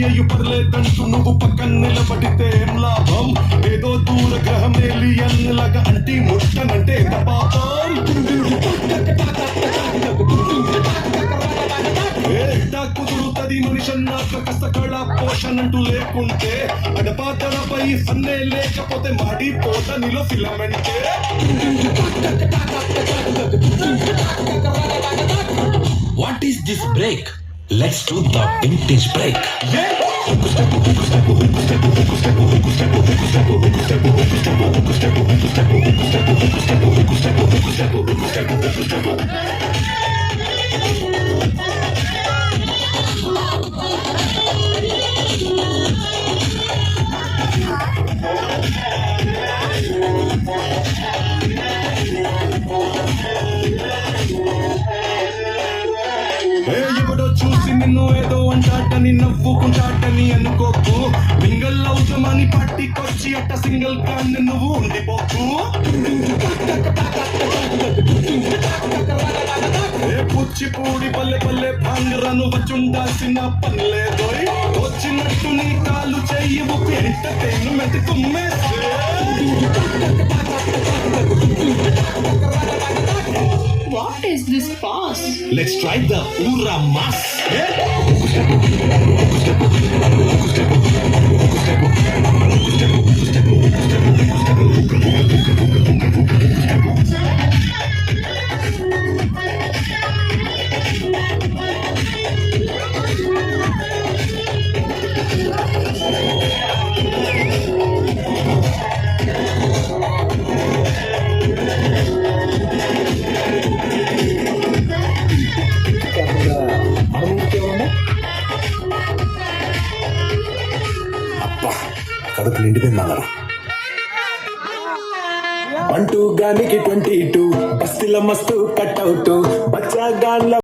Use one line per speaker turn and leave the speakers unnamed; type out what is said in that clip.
అయ్యు పర్లేదంటూ నువ్వు పక్కన నిలబడితే ఏం లాభం? ఏదో దూర గ్రహం ఏలియన్ లాగా అంటి ముట్టనంటే పాపం. కుదురుతుంది మనిషన్నాక కష్టకళ పోషణ అంటూ లేకుంటే అడపాదడపై సన్నే లేకపోతే మాడిపోత నీలో ఫిలమెంటే.
What is this break? Let's do the vintage break.
ఎవడో చూసి నిన్ను ఏదో అంటాటని నవ్వుకుంటాటని అనుకోకు. మింగల్ అవుతామని పట్టికొచ్చి అట్ట సింగిల్ కాన్ నువ్వు ఉండిపోకు. పుచ్చిపూడి పల్లె పల్లె భాంగరను వచ్చుండాల్సిన పనిలేదోయ్. వచ్చినట్టు నీ కాలు చెయ్యి ఊపి entertainment కుమ్మేస్తే.
What is this pass?
Let's try the Ura Mas.
కడుపు నిండిపోయిందన్నారు. 1-2 గానికి 22 బస్తిల మస్తు కట్అవుట్ బచ్చా గాన్ల